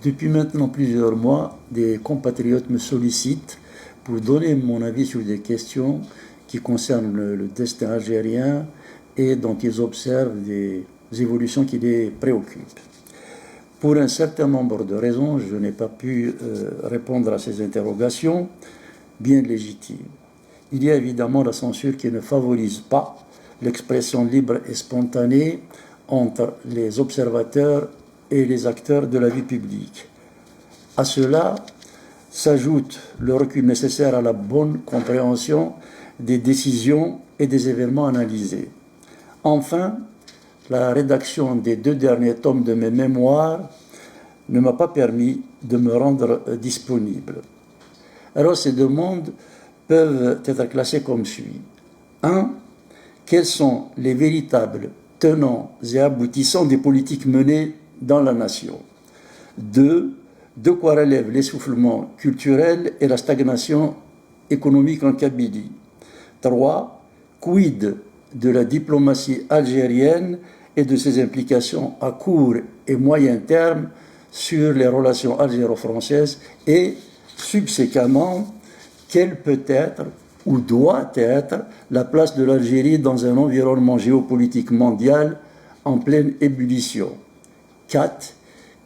Depuis maintenant plusieurs mois, des compatriotes me sollicitent pour donner mon avis sur des questions qui concernent le destin algérien et dont ils observent des évolutions qui les préoccupent. Pour un certain nombre de raisons, je n'ai pas pu répondre à ces interrogations bien légitimes. Il y a évidemment la censure qui ne favorise pas l'expression libre et spontanée entre les observateurs et les acteurs de la vie publique. À cela s'ajoute le recul nécessaire à la bonne compréhension des décisions et des événements analysés. Enfin, la rédaction des 2 derniers tomes de mes mémoires ne m'a pas permis de me rendre disponible. Alors ces demandes peuvent être classées comme suit. 1. Quels sont les véritables tenants et aboutissants des politiques menées dans la nation? 2. De quoi relèvent l'essoufflement culturel et la stagnation économique en Kabylie? 3. Quid de la diplomatie algérienne et de ses implications à court et moyen terme sur les relations algéro-françaises et, subséquemment, quelle peut être ou doit être la place de l'Algérie dans un environnement géopolitique mondial en pleine ébullition? 4.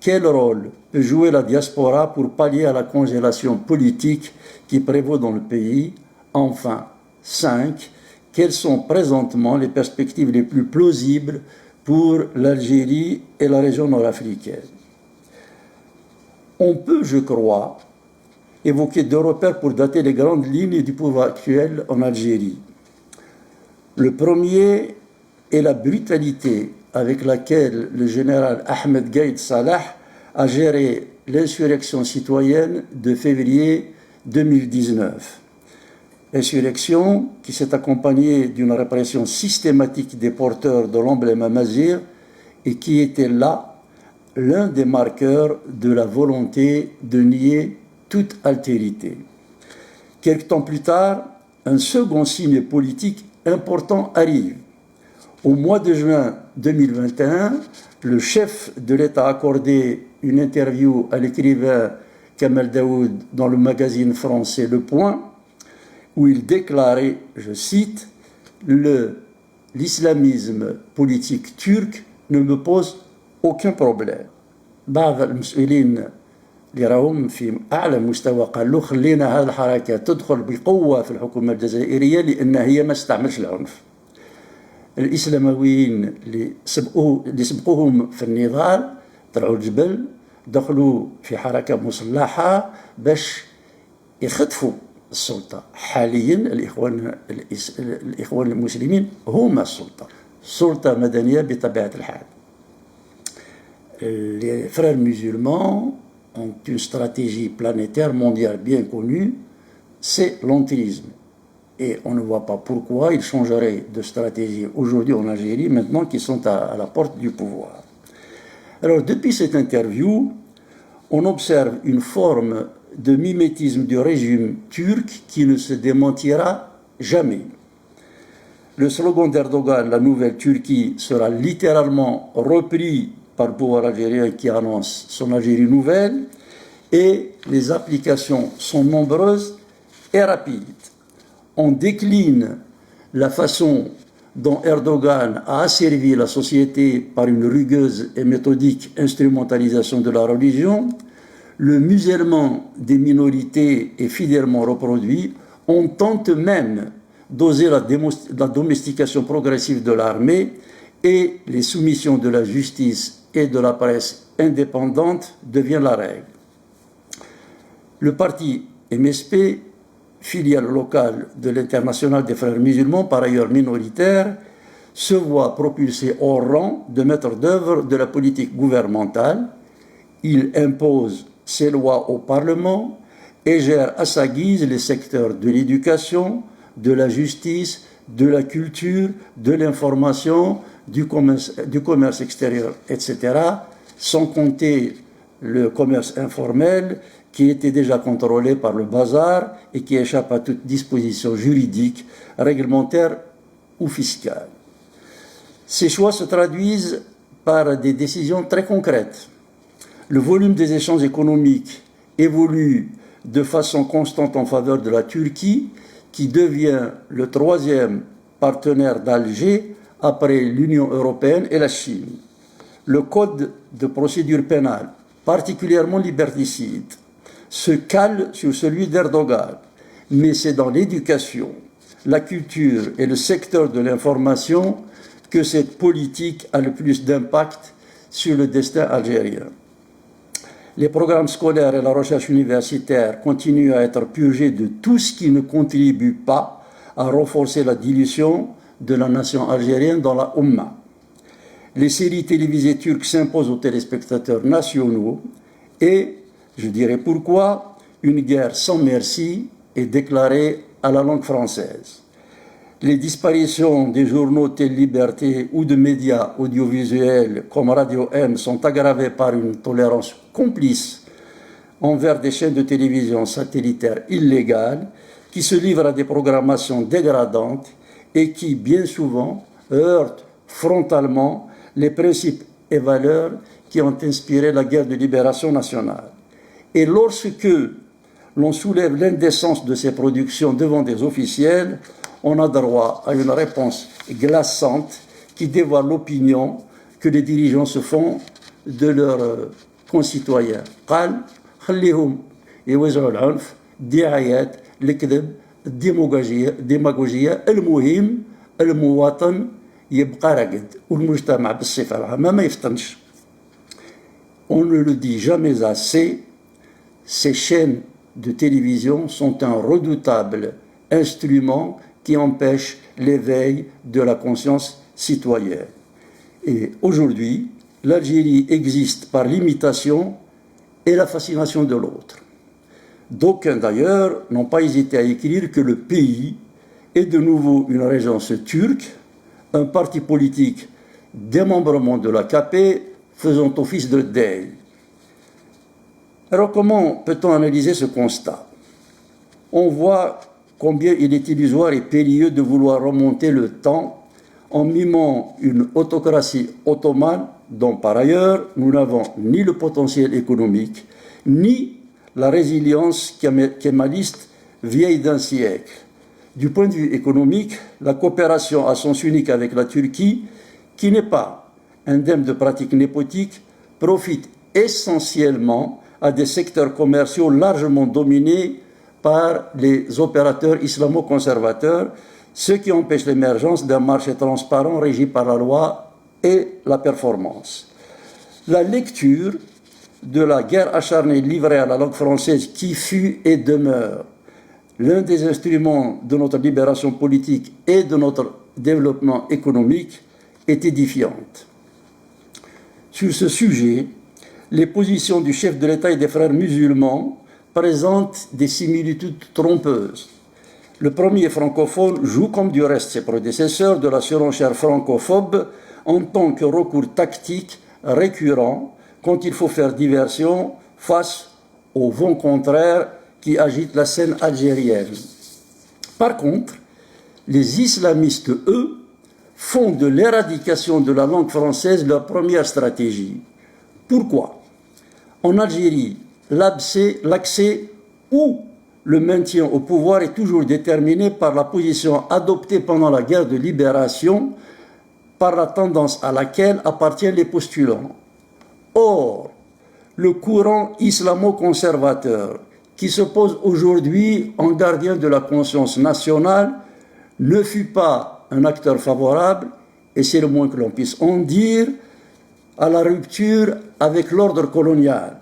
Quel rôle peut jouer la diaspora pour pallier à la congélation politique qui prévaut dans le pays? Enfin, 5. Quelles sont présentement les perspectives les plus plausibles pour l'Algérie et la région nord-africaine? On peut, je crois, évoquer 2 repères pour dater les grandes lignes du pouvoir actuel en Algérie. Le premier est la brutalité avec laquelle le général Ahmed Gaïd Salah a géré l'insurrection citoyenne de février 2019. Insurrection qui s'est accompagnée d'une répression systématique des porteurs de l'emblème amazigh et qui était là l'un des marqueurs de la volonté de nier toute altérité. Quelque temps plus tard, un second signe politique important arrive. Au mois de juin 2021, le chef de l'État a accordé une interview à l'écrivain Kamel Daoud dans le magazine français Le Point, où il déclarait, je cite, « L'islamisme politique turc ne me pose aucun problème ». بعض المسؤولين اللي راهم في أعلى مستوى قالوا خلينا هذه الحركة تدخل بقوة في الحكومة الجزائرية لأن هي ما تستعملش العنف. الإسلامويين اللي سبقوهم في النضال طلعوا الجبل دخلوا في حركة مسلحة باش يخطفوا السلطة. حاليا الإخوان المسلمين هم السلطة مدنية بطبيعة الحال. Les frères musulmans ont une stratégie planétaire mondiale bien connue, c'est l'entrisme. Et on ne voit pas pourquoi ils changeraient de stratégie aujourd'hui en Algérie, maintenant qu'ils sont à la porte du pouvoir. Alors, depuis cette interview, on observe une forme de mimétisme du régime turc qui ne se démentira jamais. Le slogan d'Erdogan, la nouvelle Turquie, sera littéralement repris par le pouvoir algérien qui annonce son Algérie nouvelle, et les applications sont nombreuses et rapides. On décline la façon dont Erdogan a asservi la société par une rugueuse et méthodique instrumentalisation de la religion. Le musellement des minorités est fidèlement reproduit. On tente même d'oser la domestication progressive de l'armée et les soumissions de la justice et de la presse indépendante devient la règle. Le parti MSP, filiale locale de l'Internationale des Frères musulmans, par ailleurs minoritaire, se voit propulsé au rang de maître d'œuvre de la politique gouvernementale. Il impose ses lois au Parlement et gère à sa guise les secteurs de l'éducation, de la justice, de la culture, de l'information, du commerce extérieur, etc., sans compter le commerce informel qui était déjà contrôlé par le bazar et qui échappe à toute disposition juridique, réglementaire ou fiscale. Ces choix se traduisent par des décisions très concrètes. Le volume des échanges économiques évolue de façon constante en faveur de la Turquie, qui devient le troisième partenaire d'Alger après l'Union européenne et la Chine. Le code de procédure pénale, particulièrement liberticide, se cale sur celui d'Erdogan, mais c'est dans l'éducation, la culture et le secteur de l'information que cette politique a le plus d'impact sur le destin algérien. Les programmes scolaires et la recherche universitaire continuent à être purgés de tout ce qui ne contribue pas à renforcer la dilution de la nation algérienne dans la Oumma. Les séries télévisées turques s'imposent aux téléspectateurs nationaux et, je dirais pourquoi, une guerre sans merci est déclarée à la langue française. Les disparitions des journaux tels Liberté ou de médias audiovisuels comme Radio M sont aggravées par une tolérance complice envers des chaînes de télévision satellitaires illégales qui se livrent à des programmations dégradantes et qui, bien souvent, heurtent frontalement les principes et valeurs qui ont inspiré la guerre de libération nationale. Et lorsque l'on soulève l'indécence de ces productions devant des officiels, on a droit à une réponse glaçante qui dévoile l'opinion que les dirigeants se font de leurs concitoyens. قال خليهم يوزعوا العنف الدعايات الكذب الديماغوجية المهم المواطن يبقى راقد والمجتمع بالصفة العامة ما يفطنش. On ne le dit jamais assez, ces chaînes de télévision sont un redoutable instrument qui empêche l'éveil de la conscience citoyenne. Et aujourd'hui, l'Algérie existe par l'imitation et la fascination de l'autre. D'aucuns d'ailleurs n'ont pas hésité à écrire que le pays est de nouveau une régence turque, un parti politique démembrement de l'AKP faisant office de deuil. Alors comment peut-on analyser ce constat? On voit combien il est illusoire et périlleux de vouloir remonter le temps en mimant une autocratie ottomane dont par ailleurs nous n'avons ni le potentiel économique, ni la résilience kémaliste vieille d'un siècle. Du point de vue économique, la coopération à sens unique avec la Turquie, qui n'est pas indemne de pratiques népotiques, profite essentiellement à des secteurs commerciaux largement dominés par les opérateurs islamo-conservateurs, ce qui empêche l'émergence d'un marché transparent régi par la loi et la performance. La lecture de la guerre acharnée livrée à la langue française qui fut et demeure l'un des instruments de notre libération politique et de notre développement économique est édifiante. Sur ce sujet, les positions du chef de l'État et des frères musulmans présentent des similitudes trompeuses. Le premier francophone joue, comme du reste ses prédécesseurs, de la surenchère francophobe en tant que recours tactique récurrent quand il faut faire diversion face au vent contraire qui agite la scène algérienne. Par contre, les islamistes, eux, font de l'éradication de la langue française leur première stratégie. Pourquoi? En Algérie, l'accès ou le maintien au pouvoir est toujours déterminé par la position adoptée pendant la guerre de libération, par la tendance à laquelle appartiennent les postulants. Or, le courant islamo-conservateur qui se pose aujourd'hui en gardien de la conscience nationale ne fut pas un acteur favorable, et c'est le moins que l'on puisse en dire, à la rupture avec l'ordre colonial.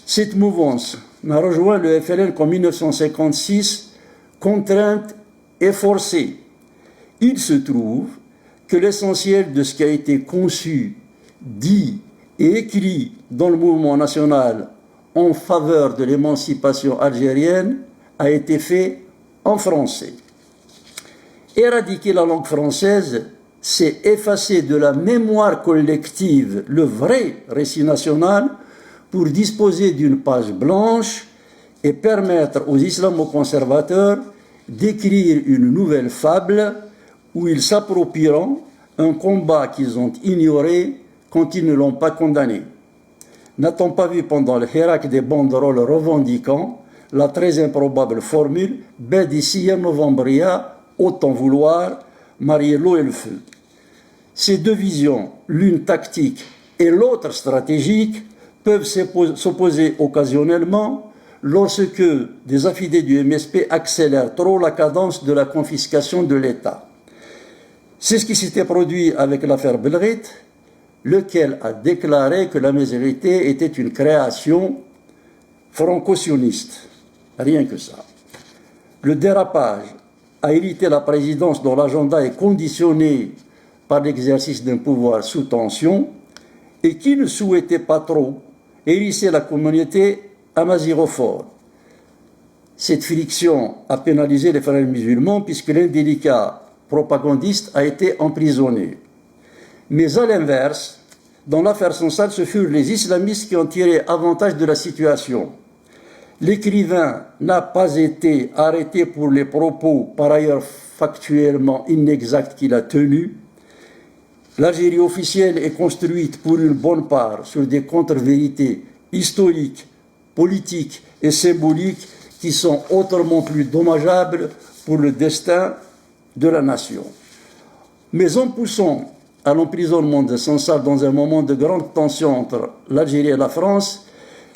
Cette mouvance n'a rejoint le FLN qu'en 1956, contrainte et forcée. Il se trouve que l'essentiel de ce qui a été conçu, dit et écrit dans le mouvement national en faveur de l'émancipation algérienne a été fait en français. Éradiquer la langue française, c'est effacer de la mémoire collective le vrai récit national pour disposer d'une page blanche et permettre aux islamo-conservateurs d'écrire une nouvelle fable où ils s'approprieront un combat qu'ils ont ignoré quand ils ne l'ont pas condamné. N'a-t-on pas vu pendant le Hirak des banderoles revendiquant la très improbable formule « Ben d'ici novembria, autant vouloir marier l'eau et le feu ». Ces deux visions, l'une tactique et l'autre stratégique, peuvent s'opposer occasionnellement lorsque des affidés du MSP accélèrent trop la cadence de la confiscation de l'État. C'est ce qui s'était produit avec l'affaire Belrit, lequel a déclaré que la majorité était une création franco-sioniste. Rien que ça. Le dérapage a hérité la présidence dont l'agenda est conditionné par l'exercice d'un pouvoir sous tension et qui ne souhaitait pas trop hérisser la communauté amazirophone. Cette friction a pénalisé les frères musulmans puisque l'indélicat propagandiste a été emprisonné. Mais à l'inverse, dans l'affaire Sansal, ce furent les islamistes qui ont tiré avantage de la situation. L'écrivain n'a pas été arrêté pour les propos, par ailleurs factuellement inexacts qu'il a tenus. L'Algérie officielle est construite pour une bonne part sur des contre-vérités historiques, politiques et symboliques qui sont autrement plus dommageables pour le destin de la nation. Mais en poussant à l'emprisonnement de Sansal dans un moment de grande tension entre l'Algérie et la France,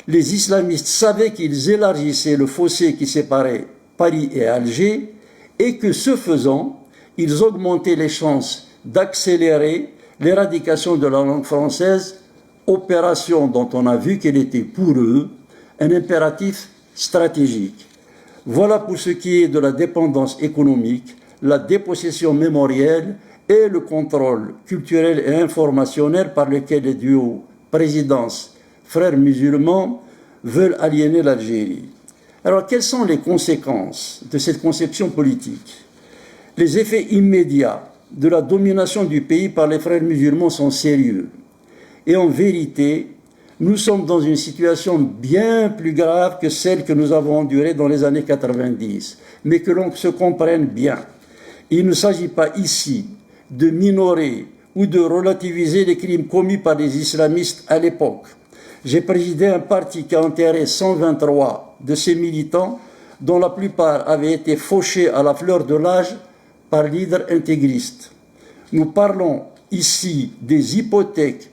les islamistes savaient qu'ils élargissaient le fossé qui séparait Paris et Alger et que, ce faisant, ils augmentaient les chances d'accélérer l'éradication de la langue française, opération dont on a vu qu'elle était pour eux un impératif stratégique. Voilà pour ce qui est de la dépendance économique, la dépossession mémorielle et le contrôle culturel et informationnel par lequel les duos présidence frères musulmans veulent aliéner l'Algérie. Alors, quelles sont les conséquences de cette conception politique? Les effets immédiats de la domination du pays par les frères musulmans sont sérieux. Et en vérité, nous sommes dans une situation bien plus grave que celle que nous avons endurée dans les années 90. Mais que l'on se comprenne bien, il ne s'agit pas ici de minorer ou de relativiser les crimes commis par les islamistes à l'époque. J'ai présidé un parti qui a enterré 123 de ses militants, dont la plupart avaient été fauchés à la fleur de l'âge par leaders intégristes. Nous parlons ici des hypothèques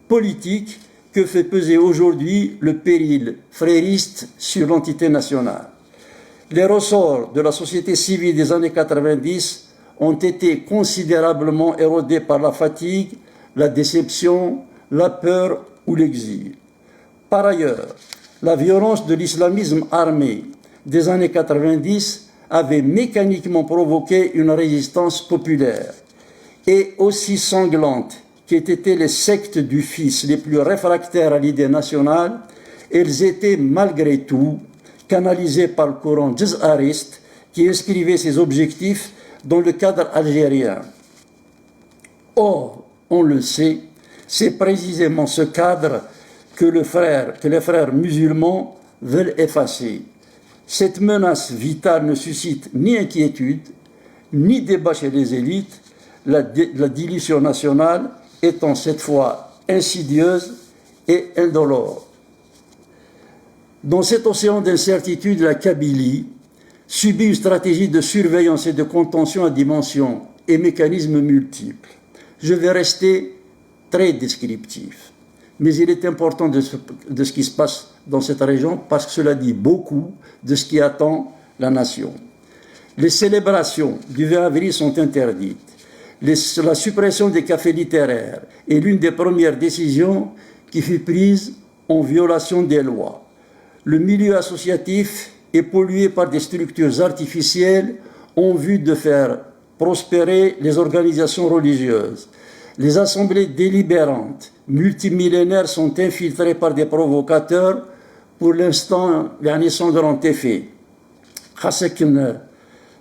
politiques que fait peser aujourd'hui le péril frériste sur l'entité nationale. Les ressorts de la société civile des années 90 ont été considérablement érodés par la fatigue, la déception, la peur ou l'exil. Par ailleurs, la violence de l'islamisme armé des années 90 avait mécaniquement provoqué une résistance populaire. Et aussi sanglante qu'aient été les sectes du Fils les plus réfractaires à l'idée nationale, elles étaient malgré tout canalisées par le courant djezariste qui inscrivait ses objectifs dans le cadre algérien. Or, on le sait, c'est précisément ce cadre que les frères musulmans veulent effacer. Cette menace vitale ne suscite ni inquiétude, ni débat chez les élites, la dilution nationale étant cette fois insidieuse et indolore. Dans cet océan d'incertitude, la Kabylie subit une stratégie de surveillance et de contention à dimension et mécanismes multiples. Je vais rester très descriptif. Mais il est important de ce qui se passe dans cette région parce que cela dit beaucoup de ce qui attend la nation. Les célébrations du 20 avril sont interdites. La suppression des cafés littéraires est l'une des premières décisions qui fut prise en violation des lois. Le milieu associatif est pollué par des structures artificielles en vue de faire prospérer les organisations religieuses. Les assemblées délibérantes multimillénaires sont infiltrées par des provocateurs, pour l'instant, sans grand effet.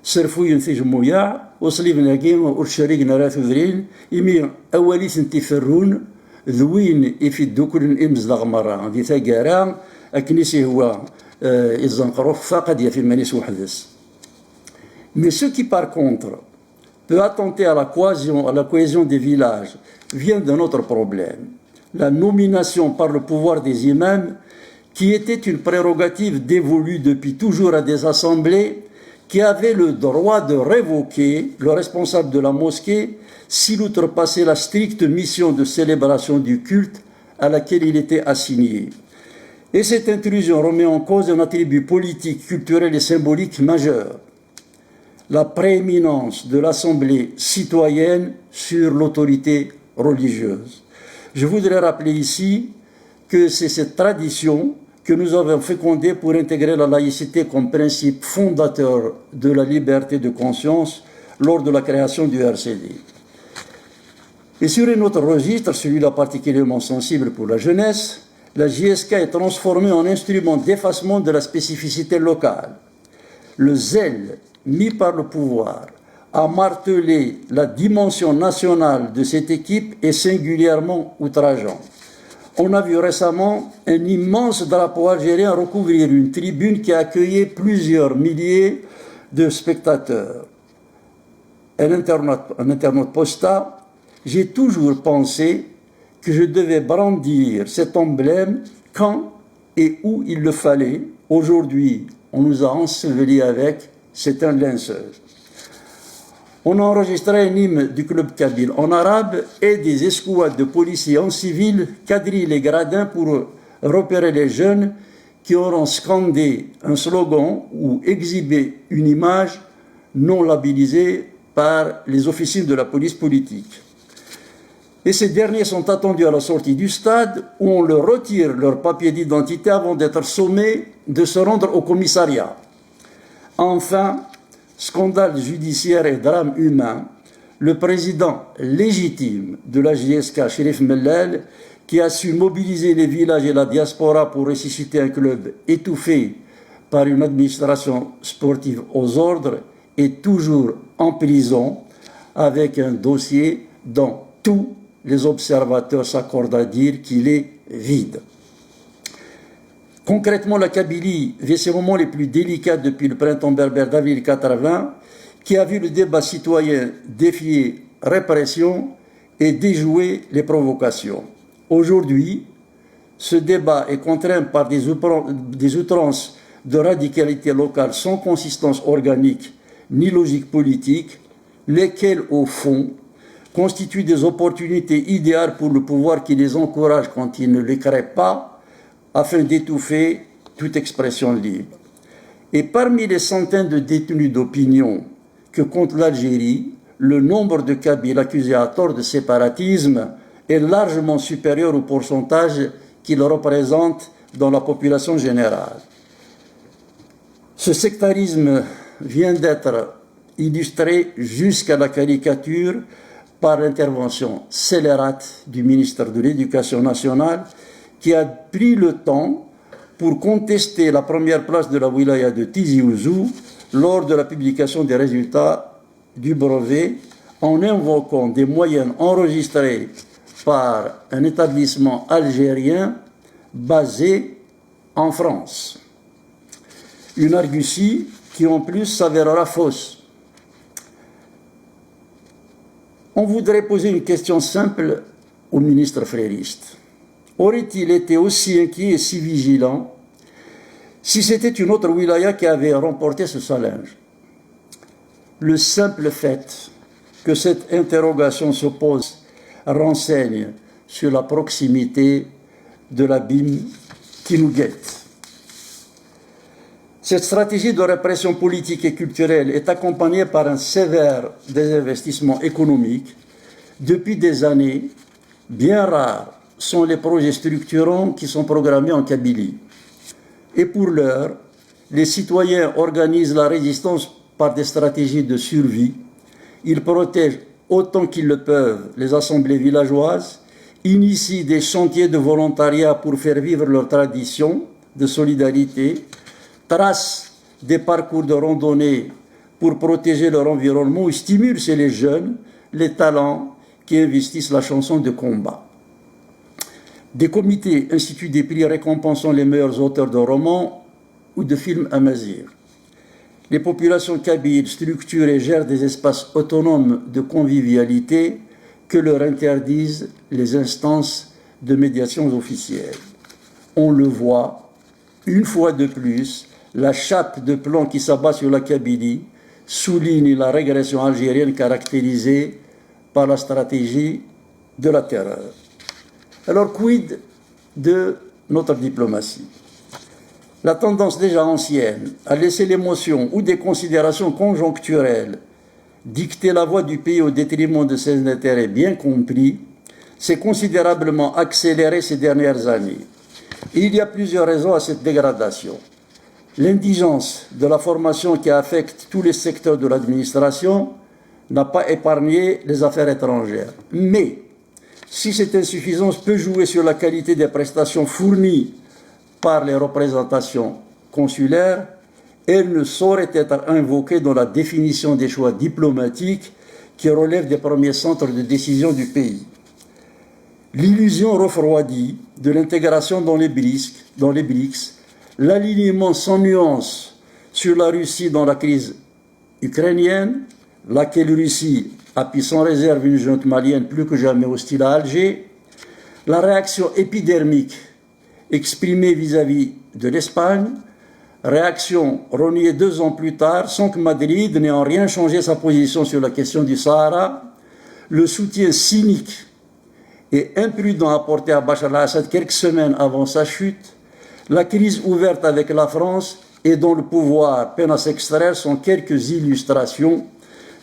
سرفوين في جمويا وصليبنا كيم ورشاريقنا راه تذرين إمي أولي سنتي فرون ذوين يفيدو كل إمز لغمرة دي ثاقارا أكنيسي هو الزنقروف فقد يفي مانيس وحدث. Mais ce qui par contre peut attenter à la cohésion des villages vient d'un autre problème, la nomination par le pouvoir des imams, qui était une prérogative dévolue depuis toujours à des assemblées qui avaient le droit de révoquer le responsable de la mosquée s'il outrepassait la stricte mission de célébration du culte à laquelle il était assigné. Et cette intrusion remet en cause un attribut politique, culturel et symbolique majeur: la prééminence de l'Assemblée citoyenne sur l'autorité religieuse. Je voudrais rappeler ici que c'est cette tradition que nous avons fécondée pour intégrer la laïcité comme principe fondateur de la liberté de conscience lors de la création du RCD. Et sur un autre registre, celui-là particulièrement sensible pour la jeunesse, la JSK est transformée en instrument d'effacement de la spécificité locale. Le zèle mis par le pouvoir à marteler la dimension nationale de cette équipe est singulièrement outrageant. On a vu récemment un immense drapeau algérien recouvrir une tribune qui accueillait plusieurs milliers de spectateurs. Un internaute posta: j'ai toujours pensé que je devais brandir cet emblème quand et où il le fallait. Aujourd'hui, on nous a ensevelis avec, c'est un linceuse. On a enregistré un hymne du club kabyle en arabe et des escouades de policiers en civil quadrillent les gradins pour repérer les jeunes qui auront scandé un slogan ou exhibé une image non labellisée par les officines de la police politique. Et ces derniers sont attendus à la sortie du stade où on leur retire leur papier d'identité avant d'être sommés de se rendre au commissariat. Enfin, scandale judiciaire et drame humain, le président légitime de la JSK, Cherif Mellel, qui a su mobiliser les villages et la diaspora pour ressusciter un club étouffé par une administration sportive aux ordres, est toujours en prison avec un dossier dont tous les observateurs s'accordent à dire qu'il est vide. Concrètement, la Kabylie vit ses moments les plus délicats depuis le printemps berbère d'avril 80, qui a vu le débat citoyen défier répression et déjouer les provocations. Aujourd'hui, ce débat est contraint par des outrances de radicalité locale sans consistance organique ni logique politique, lesquelles, au fond, constituent des opportunités idéales pour le pouvoir qui les encourage quand il ne les crée pas, afin d'étouffer toute expression libre. Et parmi les centaines de détenus d'opinion que compte l'Algérie, le nombre de Kabyles accusés à tort de séparatisme est largement supérieur au pourcentage qu'ils représentent dans la population générale. Ce sectarisme vient d'être illustré jusqu'à la caricature par l'intervention scélérate du ministre de l'Éducation nationale, qui a pris le temps pour contester la première place de la wilaya de Tizi Ouzou lors de la publication des résultats du brevet, en invoquant des moyennes enregistrées par un établissement algérien basé en France. Une argutie qui en plus s'avérera fausse. On voudrait poser une question simple au ministre frériste. Aurait-il été aussi inquiet et si vigilant si c'était une autre wilaya qui avait remporté ce challenge? Le simple fait que cette interrogation se pose renseigne sur la proximité de l'abîme qui nous guette. Cette stratégie de répression politique et culturelle est accompagnée par un sévère désinvestissement économique. Depuis des années, bien rares sont les projets structurants qui sont programmés en Kabylie. Et pour l'heure, les citoyens organisent la résistance par des stratégies de survie. Ils protègent autant qu'ils le peuvent les assemblées villageoises, initient des chantiers de volontariat pour faire vivre leur tradition de solidarité, tracent des parcours de randonnée pour protéger leur environnement et stimulent chez les jeunes les talents qui investissent la chanson de combat. Des comités instituent des prix récompensant les meilleurs auteurs de romans ou de films amazigh. Les populations kabyles structurent et gèrent des espaces autonomes de convivialité que leur interdisent les instances de médiation officielle. On le voit, une fois de plus, la chape de plomb qui s'abat sur la Kabylie souligne la régression algérienne caractérisée par la stratégie de la terreur. Alors, quid de notre diplomatie? La tendance déjà ancienne à laisser l'émotion ou des considérations conjoncturelles dicter la voie du pays au détriment de ses intérêts bien compris s'est considérablement accélérée ces dernières années. Il y a plusieurs raisons à cette dégradation. L'indigence de la formation qui affecte tous les secteurs de l'administration n'a pas épargné les affaires étrangères. Mais, si cette insuffisance peut jouer sur la qualité des prestations fournies par les représentations consulaires, elle ne saurait être invoquée dans la définition des choix diplomatiques qui relèvent des premiers centres de décision du pays. L'illusion refroidie de l'intégration dans les BRICS, l'alignement sans nuance sur la Russie dans la crise ukrainienne, laquelle Russie appuie sans réserve une junte malienne plus que jamais hostile à Alger, la réaction épidermique exprimée vis-à-vis de l'Espagne, réaction reniée 2 ans plus tard sans que Madrid n'ait en rien changé sa position sur la question du Sahara, le soutien cynique et imprudent apporté à Bachar al-Assad quelques semaines avant sa chute, la crise ouverte avec la France et dont le pouvoir peine à s'extraire sont quelques illustrations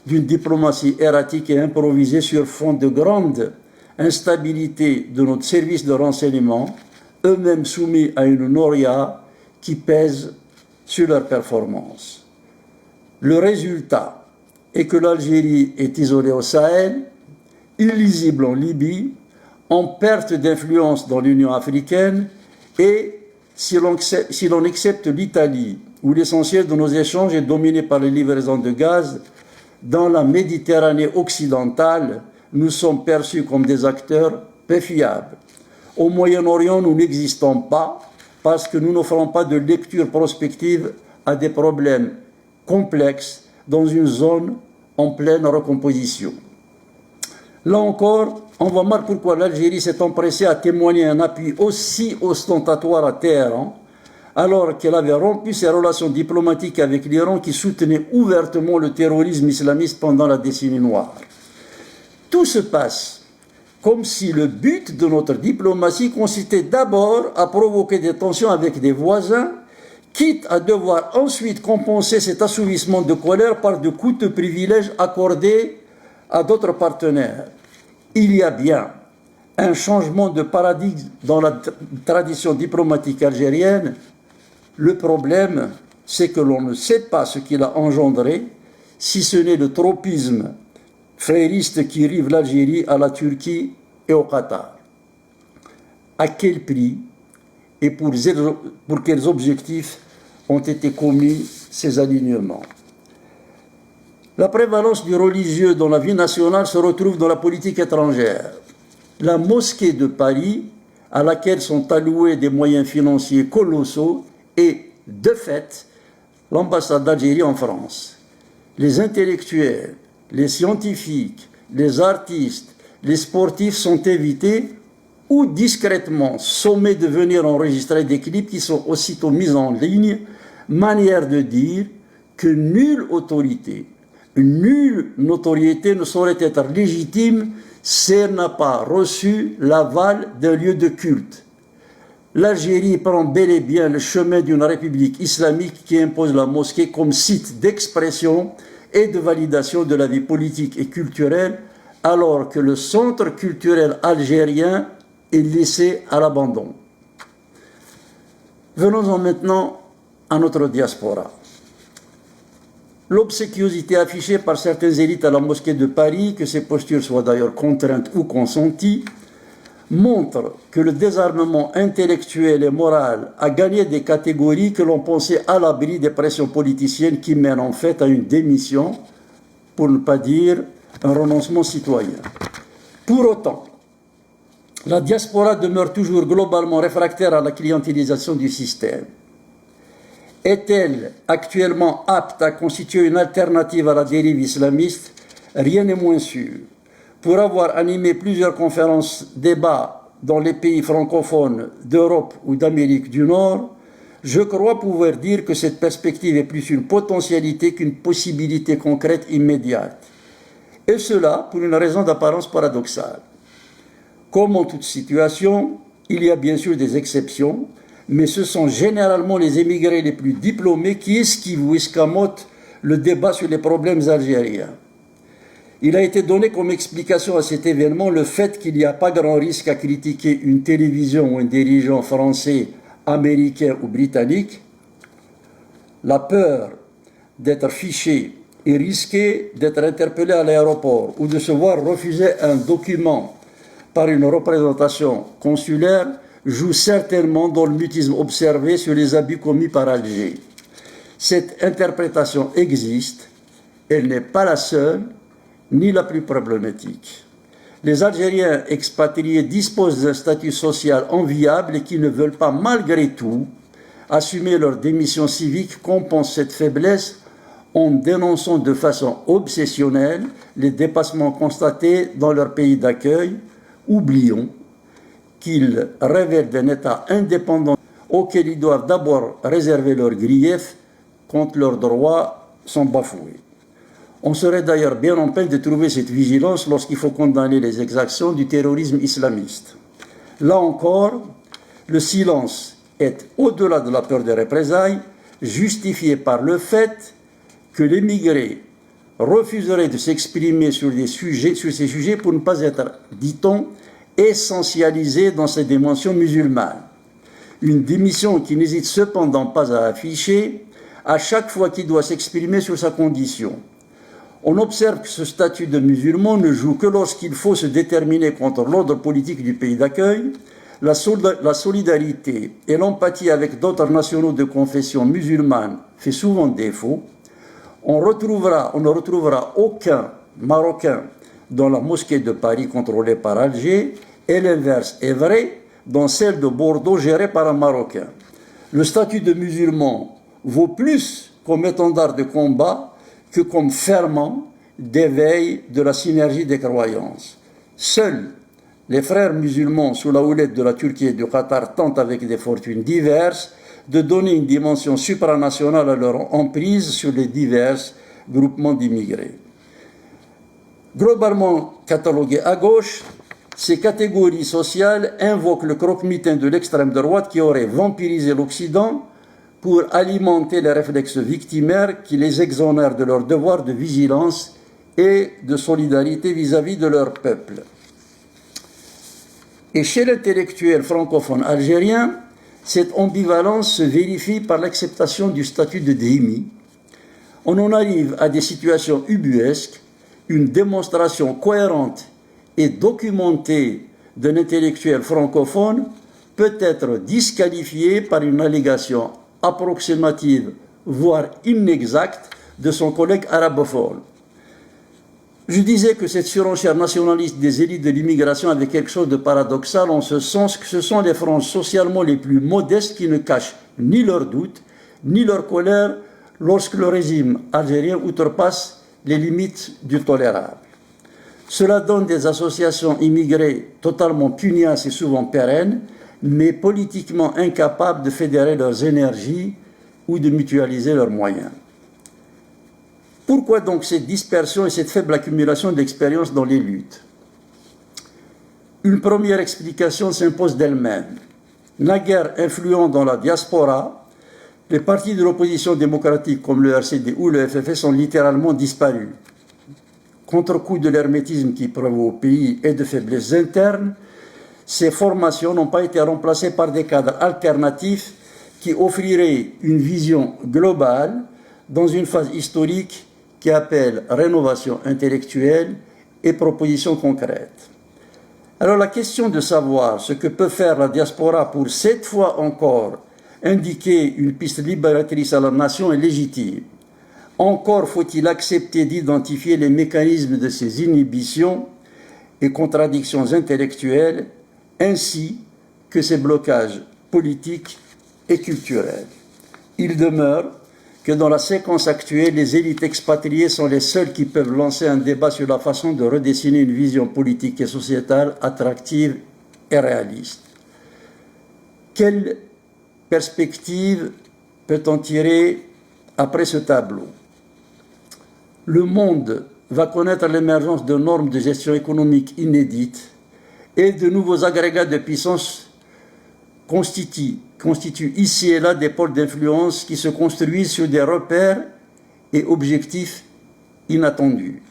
d'une diplomatie erratique et improvisée sur fond de grande instabilité de notre service de renseignement, eux-mêmes soumis à une noria qui pèse sur leur performance. Le résultat est que l'Algérie est isolée au Sahel, illisible en Libye, en perte d'influence dans l'Union africaine et, si l'on accepte l'Italie, où l'essentiel de nos échanges est dominé par les livraisons de gaz, dans la Méditerranée occidentale, nous sommes perçus comme des acteurs peu fiables. Au Moyen-Orient, nous n'existons pas parce que nous n'offrons pas de lecture prospective à des problèmes complexes dans une zone en pleine recomposition. Là encore, on voit mal pourquoi l'Algérie s'est empressée à témoigner un appui aussi ostentatoire à Téhéran, alors qu'elle avait rompu ses relations diplomatiques avec l'Iran qui soutenait ouvertement le terrorisme islamiste pendant la décennie noire. Tout se passe comme si le but de notre diplomatie consistait d'abord à provoquer des tensions avec des voisins, quitte à devoir ensuite compenser cet assouvissement de colère par de coûteux privilèges accordés à d'autres partenaires. Il y a bien un changement de paradigme dans la tradition diplomatique algérienne. Le problème, c'est que l'on ne sait pas ce qu'il a engendré, si ce n'est le tropisme frériste qui rive l'Algérie à la Turquie et au Qatar. À quel prix et pour quels objectifs ont été commis ces alignements? La prévalence du religieux dans la vie nationale se retrouve dans la politique étrangère. La mosquée de Paris, à laquelle sont alloués des moyens financiers colossaux, est, de fait, l'ambassade d'Algérie en France. Les intellectuels, les scientifiques, les artistes, les sportifs sont invités ou discrètement sommés de venir enregistrer des clips qui sont aussitôt mis en ligne, manière de dire que nulle notoriété ne saurait être légitime si elle n'a pas reçu l'aval d'un lieu de culte. L'Algérie prend bel et bien le chemin d'une république islamique qui impose la mosquée comme site d'expression et de validation de la vie politique et culturelle, alors que le centre culturel algérien est laissé à l'abandon. Venons-en maintenant à notre diaspora. L'obséquiosité affichée par certaines élites à la mosquée de Paris, que ces postures soient d'ailleurs contraintes ou consenties, montre que le désarmement intellectuel et moral a gagné des catégories que l'on pensait à l'abri des pressions politiciennes qui mènent en fait à une démission, pour ne pas dire un renoncement citoyen. Pour autant, la diaspora demeure toujours globalement réfractaire à la clientélisation du système. Est-elle actuellement apte à constituer une alternative à la dérive islamiste? Rien n'est moins sûr. Pour avoir animé plusieurs conférences débats dans les pays francophones d'Europe ou d'Amérique du Nord, je crois pouvoir dire que cette perspective est plus une potentialité qu'une possibilité concrète immédiate. Et cela pour une raison d'apparence paradoxale. Comme en toute situation, il y a bien sûr des exceptions, mais ce sont généralement les émigrés les plus diplômés qui esquivent ou escamotent le débat sur les problèmes algériens. Il a été donné comme explication à cet événement le fait qu'il n'y a pas grand risque à critiquer une télévision ou un dirigeant français, américain ou britannique. La peur d'être fiché et risquer d'être interpellé à l'aéroport ou de se voir refuser un document par une représentation consulaire joue certainement dans le mutisme observé sur les abus commis par Alger. Cette interprétation existe, elle n'est pas la seule, ni la plus problématique. Les Algériens expatriés disposent d'un statut social enviable et qui ne veulent pas, malgré tout, assumer leur démission civique compensent cette faiblesse en dénonçant de façon obsessionnelle les dépassements constatés dans leur pays d'accueil. Oublions qu'ils révèlent d'un État indépendant auquel ils doivent d'abord réserver leurs griefs quand leurs droits sont bafoués. On serait d'ailleurs bien en peine de trouver cette vigilance lorsqu'il faut condamner les exactions du terrorisme islamiste. Là encore, le silence est, au-delà de la peur des représailles, justifié par le fait que l'émigré refuserait de s'exprimer sur ces sujets pour ne pas être, dit-on, essentialisé dans ses dimensions musulmanes. Une démission qui n'hésite cependant pas à afficher à chaque fois qu'il doit s'exprimer sur sa condition. On observe que ce statut de musulman ne joue que lorsqu'il faut se déterminer contre l'ordre politique du pays d'accueil. La solidarité et l'empathie avec d'autres nationaux de confession musulmane fait souvent défaut. On ne retrouvera aucun Marocain dans la mosquée de Paris contrôlée par Alger, et l'inverse est vrai dans celle de Bordeaux gérée par un Marocain. Le statut de musulman vaut plus comme étendard de combat que comme ferment d'éveil de la synergie des croyances. Seuls les frères musulmans sous la houlette de la Turquie et du Qatar tentent avec des fortunes diverses de donner une dimension supranationale à leur emprise sur les divers groupements d'immigrés. Globalement cataloguées à gauche, ces catégories sociales invoquent le croque-mitaine de l'extrême droite qui aurait vampirisé l'Occident pour alimenter les réflexes victimaires qui les exonèrent de leur devoir de vigilance et de solidarité vis-à-vis de leur peuple. Et chez l'intellectuel francophone algérien, cette ambivalence se vérifie par l'acceptation du statut de dhimmi. On en arrive à des situations ubuesques, une démonstration cohérente et documentée d'un intellectuel francophone peut être disqualifiée par une allégation approximative, voire inexacte, de son collègue arabophone. Je disais que cette surenchère nationaliste des élites de l'immigration avait quelque chose de paradoxal en ce sens que ce sont les franges socialement les plus modestes qui ne cachent ni leurs doutes, ni leur colère lorsque le régime algérien outrepasse les limites du tolérable. Cela donne des associations immigrées totalement pugnaces et souvent pérennes, mais politiquement incapables de fédérer leurs énergies ou de mutualiser leurs moyens. Pourquoi donc cette dispersion et cette faible accumulation d'expérience dans les luttes? Une première explication s'impose d'elle-même. Naguère influents dans la diaspora, les partis de l'opposition démocratique comme le RCD ou le FFS sont littéralement disparus. Contre-coup de l'hermétisme qui prévaut au pays et de faiblesses internes, ces formations n'ont pas été remplacées par des cadres alternatifs qui offriraient une vision globale dans une phase historique qui appelle rénovation intellectuelle et propositions concrètes. Alors la question de savoir ce que peut faire la diaspora pour cette fois encore indiquer une piste libératrice à la nation est légitime. Encore faut-il accepter d'identifier les mécanismes de ces inhibitions et contradictions intellectuelles ainsi que ces blocages politiques et culturels. Il demeure que dans la séquence actuelle, les élites expatriées sont les seules qui peuvent lancer un débat sur la façon de redessiner une vision politique et sociétale attractive et réaliste. Quelle perspective peut-on tirer après ce tableau? Le monde va connaître l'émergence de normes de gestion économique inédites et de nouveaux agrégats de puissance constituent ici et là des pôles d'influence qui se construisent sur des repères et objectifs inattendus.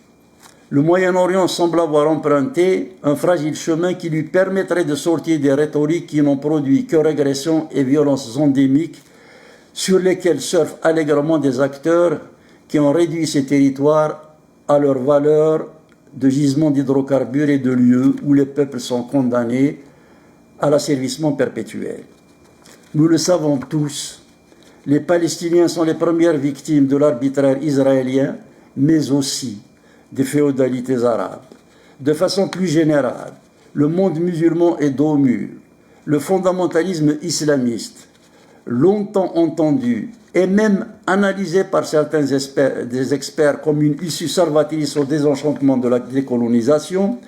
Le Moyen-Orient semble avoir emprunté un fragile chemin qui lui permettrait de sortir des rhétoriques qui n'ont produit que régression et violences endémiques sur lesquelles surfent allègrement des acteurs qui ont réduit ces territoires à leur valeur de gisement d'hydrocarbures et de lieux où les peuples sont condamnés à l'asservissement perpétuel. Nous le savons tous, les Palestiniens sont les premières victimes de l'arbitraire israélien, mais aussi des féodalités arabes. De façon plus générale, le monde musulman est dos au mur. Le fondamentalisme islamiste, longtemps entendu et même analysé par certains experts comme une issue salvatrice au désenchantement de la décolonisation,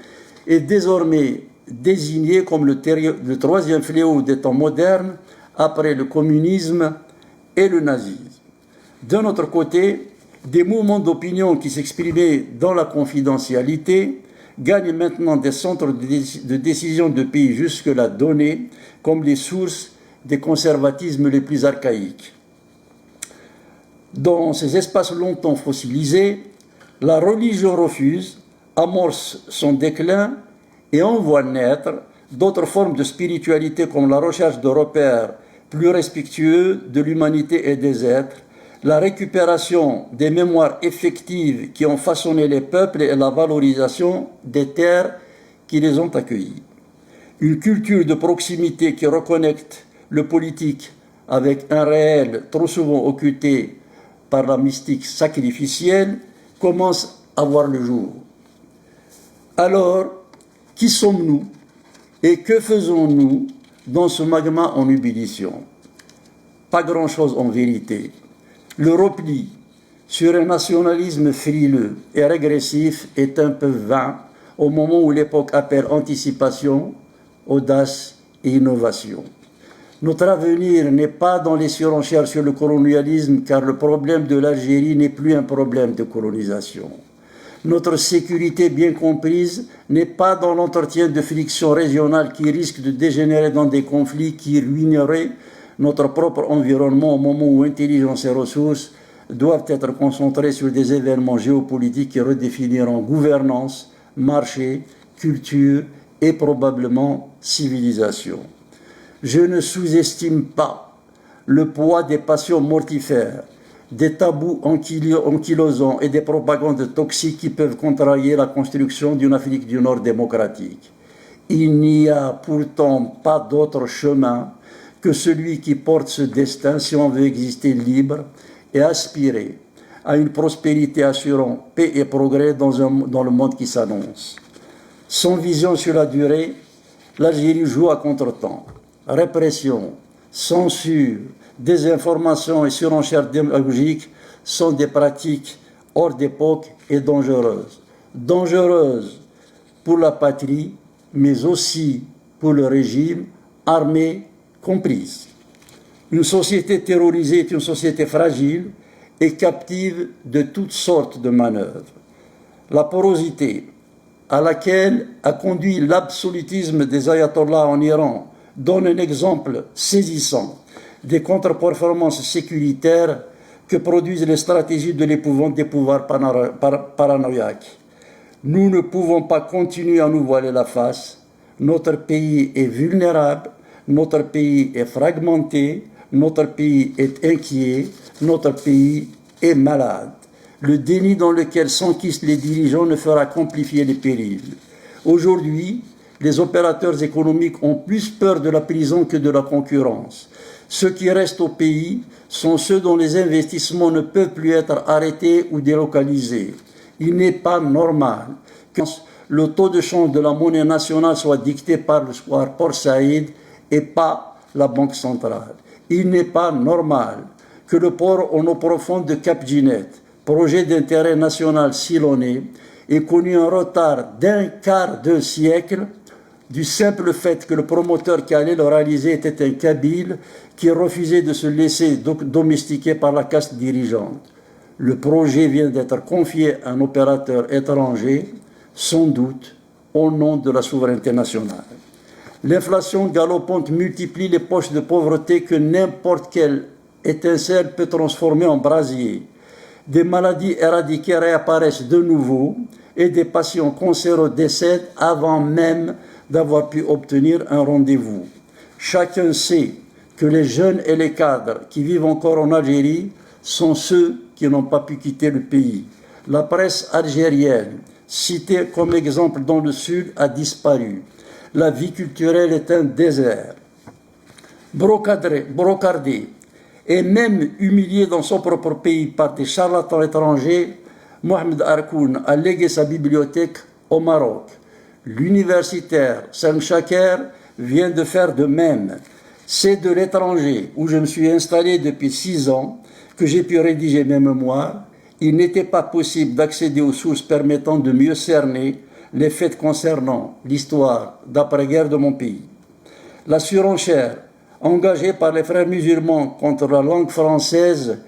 est désormais désigné comme le troisième fléau des temps modernes après le communisme et le nazisme. D'un autre côté, des mouvements d'opinion qui s'exprimaient dans la confidentialité gagnent maintenant des centres de décision de pays jusque-là donnés comme les sources des conservatismes les plus archaïques. Dans ces espaces longtemps fossilisés, la religion refuse, amorce son déclin et envoie naître d'autres formes de spiritualité comme la recherche de repères plus respectueux de l'humanité et des êtres, la récupération des mémoires effectives qui ont façonné les peuples et la valorisation des terres qui les ont accueillis. Une culture de proximité qui reconnecte le politique avec un réel trop souvent occulté par la mystique sacrificielle commence à voir le jour. Alors, qui sommes-nous et que faisons-nous dans ce magma en ébullition? Pas grand-chose en vérité. Le repli sur un nationalisme frileux et régressif est un peu vain au moment où l'époque appelle anticipation, audace et innovation. Notre avenir n'est pas dans les surenchères sur le colonialisme, car le problème de l'Algérie n'est plus un problème de colonisation. Notre sécurité bien comprise n'est pas dans l'entretien de frictions régionales qui risquent de dégénérer dans des conflits qui ruineraient notre propre environnement au moment où intelligence et ressources doivent être concentrées sur des événements géopolitiques qui redéfiniront gouvernance, marché, culture et probablement civilisation. Je ne sous-estime pas le poids des passions mortifères, des tabous ankylosants et des propagandes toxiques qui peuvent contrarier la construction d'une Afrique du Nord démocratique. Il n'y a pourtant pas d'autre chemin que celui qui porte ce destin si on veut exister libre et aspirer à une prospérité assurant paix et progrès dans le monde qui s'annonce. Sans vision sur la durée, l'Algérie joue à contre-temps. Répression, censure, désinformation et surenchère démagogique sont des pratiques hors d'époque et dangereuses. Dangereuses pour la patrie, mais aussi pour le régime, armé comprise. Une société terrorisée est une société fragile et captive de toutes sortes de manœuvres. La porosité à laquelle a conduit l'absolutisme des ayatollahs en Iran donne un exemple saisissant des contre-performances sécuritaires que produisent les stratégies de l'épouvante des pouvoirs paranoïaques. Nous ne pouvons pas continuer à nous voiler la face. Notre pays est vulnérable, notre pays est fragmenté, notre pays est inquiet, notre pays est malade. Le déni dans lequel s'enquissent les dirigeants ne fera qu'amplifier les périls. Aujourd'hui, les opérateurs économiques ont plus peur de la prison que de la concurrence. Ceux qui restent au pays sont ceux dont les investissements ne peuvent plus être arrêtés ou délocalisés. Il n'est pas normal que le taux de change de la monnaie nationale soit dicté par le square Port Saïd et pas la Banque centrale. Il n'est pas normal que le port en eau profonde de Cap Ginette, projet d'intérêt national silonné, ait connu un retard d'un quart de siècle du simple fait que le promoteur qui allait le réaliser était un Kabyle qui refusait de se laisser domestiquer par la caste dirigeante. Le projet vient d'être confié à un opérateur étranger, sans doute au nom de la souveraineté nationale. L'inflation galopante multiplie les poches de pauvreté que n'importe quelle étincelle peut transformer en brasier. Des maladies éradiquées réapparaissent de nouveau et des patients cancéreux décèdent avant même d'avoir pu obtenir un rendez-vous. Chacun sait que les jeunes et les cadres qui vivent encore en Algérie sont ceux qui n'ont pas pu quitter le pays. La presse algérienne, citée comme exemple dans le Sud, a disparu. La vie culturelle est un désert. Brocardé et même humilié dans son propre pays par des charlatans étrangers, Mohamed Harkoun a légué sa bibliothèque au Maroc. L'universitaire Sam Chaker vient de faire de même. C'est de l'étranger, où je me suis installé depuis 6 ans, que j'ai pu rédiger mes mémoires. Il n'était pas possible d'accéder aux sources permettant de mieux cerner les faits concernant l'histoire d'après-guerre de mon pays. La surenchère engagée par les frères musulmans contre la langue française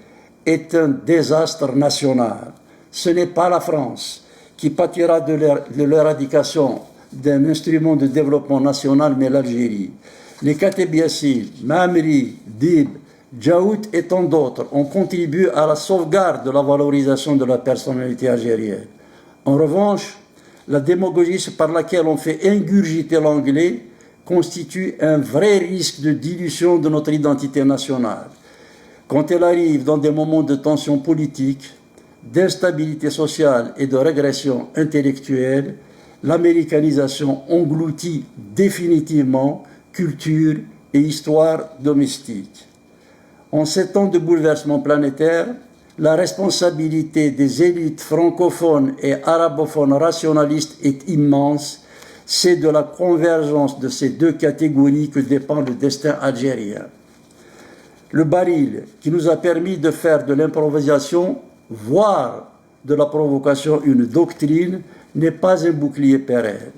est un désastre national. Ce n'est pas la France qui pâtira de l'éradication d'un instrument de développement national, mais l'Algérie. Les Kateb Yassine, Mamri, Dib, Djaout et tant d'autres ont contribué à la sauvegarde de la valorisation de la personnalité algérienne. En revanche, la démagogie par laquelle on fait ingurgiter l'anglais constitue un vrai risque de dilution de notre identité nationale. Quand elle arrive dans des moments de tension politique, d'instabilité sociale et de régression intellectuelle, l'américanisation engloutit définitivement culture et histoire domestique. En ces temps de bouleversement planétaire, la responsabilité des élites francophones et arabophones rationalistes est immense. C'est de la convergence de ces deux catégories que dépend le destin algérien. Le baril qui nous a permis de faire de l'improvisation, voire de la provocation, une doctrine, n'est pas un bouclier pérenne.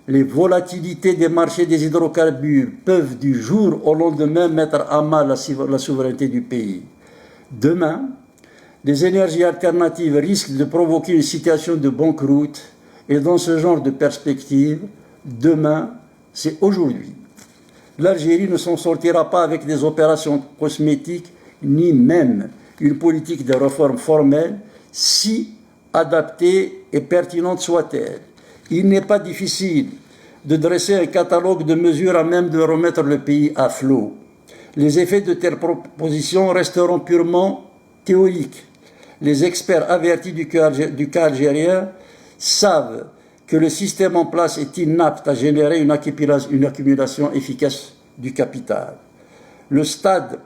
Les volatilités des marchés des hydrocarbures peuvent du jour au lendemain mettre à mal la souveraineté du pays. Demain, les énergies alternatives risquent de provoquer une situation de banqueroute, et dans ce genre de perspective, demain, c'est aujourd'hui. L'Algérie ne s'en sortira pas avec des opérations cosmétiques, ni même une politique de réforme formelle, si adaptée et pertinente soit-elle. Il n'est pas difficile de dresser un catalogue de mesures à même de remettre le pays à flot. Les effets de telles propositions resteront purement théoriques. Les experts avertis du cas algérien savent que le système en place est inapte à générer une accumulation efficace du capital. Le stade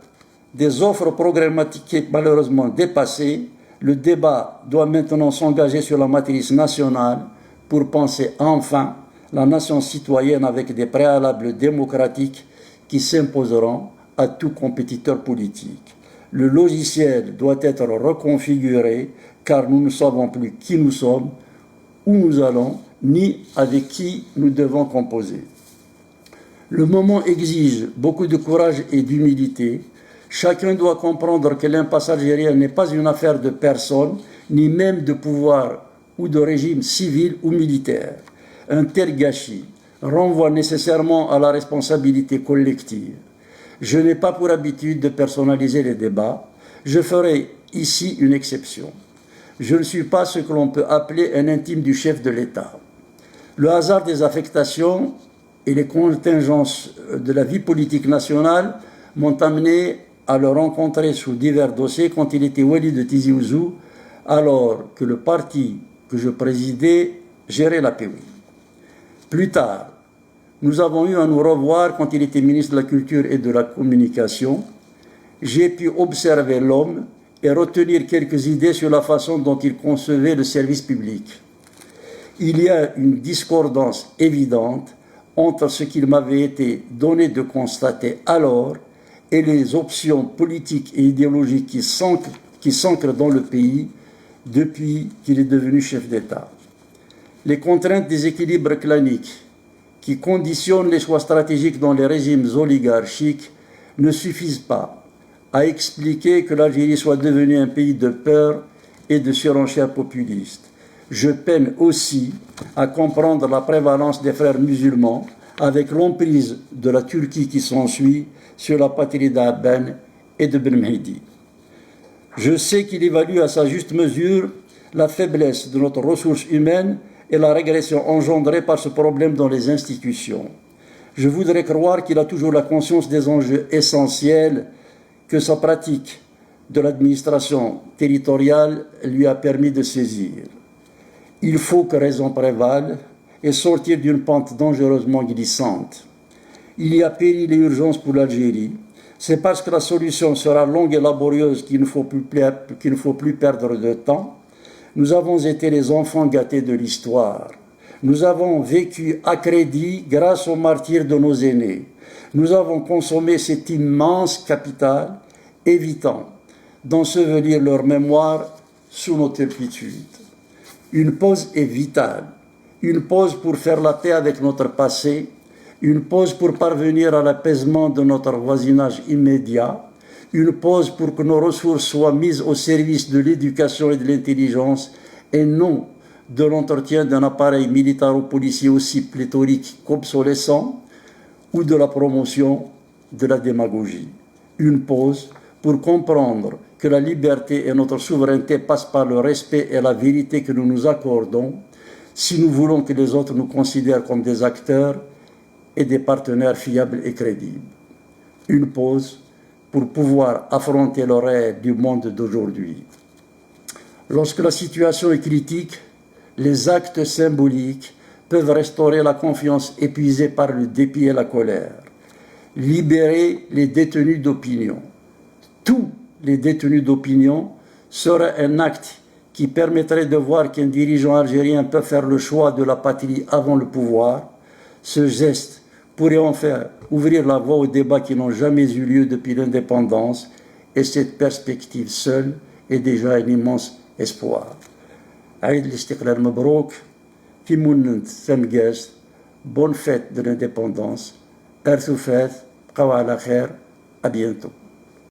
des offres programmatiques est malheureusement dépassé. Le débat doit maintenant s'engager sur la matrice nationale pour penser enfin la nation citoyenne avec des préalables démocratiques qui s'imposeront à tout compétiteur politique. Le logiciel doit être reconfiguré car nous ne savons plus qui nous sommes, où nous allons, ni avec qui nous devons composer. Le moment exige beaucoup de courage et d'humilité. Chacun doit comprendre que l'impasse algérienne n'est pas une affaire de personne, ni même de pouvoir ou de régime civil ou militaire. Un tel gâchis renvoie nécessairement à la responsabilité collective. Je n'ai pas pour habitude de personnaliser les débats. Je ferai ici une exception. Je ne suis pas ce que l'on peut appeler un intime du chef de l'État. Le hasard des affectations et les contingences de la vie politique nationale m'ont amené à le rencontrer sous divers dossiers quand il était wali de Tizi Ouzou, alors que le parti que je présidais gérait la POI. Plus tard, nous avons eu à nous revoir quand il était ministre de la Culture et de la Communication. J'ai pu observer l'homme et retenir quelques idées sur la façon dont il concevait le service public. Il y a une discordance évidente entre ce qu'il m'avait été donné de constater alors et les options politiques et idéologiques qui s'ancrent dans le pays depuis qu'il est devenu chef d'État. Les contraintes des équilibres claniques qui conditionnent les choix stratégiques dans les régimes oligarchiques ne suffisent pas à expliquer que l'Algérie soit devenue un pays de peur et de surenchère populiste. Je peine aussi à comprendre la prévalence des frères musulmans avec l'emprise de la Turquie qui s'ensuit sur la patrie d'Aben et de Ben Mehdi. Je sais qu'il évalue à sa juste mesure la faiblesse de notre ressource humaine et la régression engendrée par ce problème dans les institutions. Je voudrais croire qu'il a toujours la conscience des enjeux essentiels que sa pratique de l'administration territoriale lui a permis de saisir. Il faut que raison prévale et sortir d'une pente dangereusement glissante. Il y a péril et urgence pour l'Algérie. C'est parce que la solution sera longue et laborieuse qu'il ne faut plus perdre de temps. Nous avons été les enfants gâtés de l'histoire. Nous avons vécu à crédit grâce aux martyrs de nos aînés. Nous avons consommé cet immense capital, évitant d'ensevelir leur mémoire sous nos turpitudes. Une pause est vitale. Une pause pour faire la paix avec notre passé. Une pause pour parvenir à l'apaisement de notre voisinage immédiat. Une pause pour que nos ressources soient mises au service de l'éducation et de l'intelligence et non de l'entretien d'un appareil militaro-policier aussi pléthorique qu'obsolescent ou de la promotion de la démagogie. Une pause pour comprendre que la liberté et notre souveraineté passent par le respect et la vérité que nous nous accordons si nous voulons que les autres nous considèrent comme des acteurs et des partenaires fiables et crédibles. Une pause pour pouvoir affronter le réel du monde d'aujourd'hui. Lorsque la situation est critique, les actes symboliques peuvent restaurer la confiance épuisée par le dépit et la colère. Libérer les détenus d'opinion. Tous les détenus d'opinion serait un acte qui permettrait de voir qu'un dirigeant algérien peut faire le choix de la patrie avant le pouvoir. Ce geste pourrait enfin ouvrir la voie aux débats qui n'ont jamais eu lieu depuis l'indépendance, et cette perspective seule est déjà un immense espoir. Aïd l'Istiqlal Mabrouk, Timounent Samgest, bonne fête de l'indépendance, Ersoufet, Kawa la Khair, à bientôt.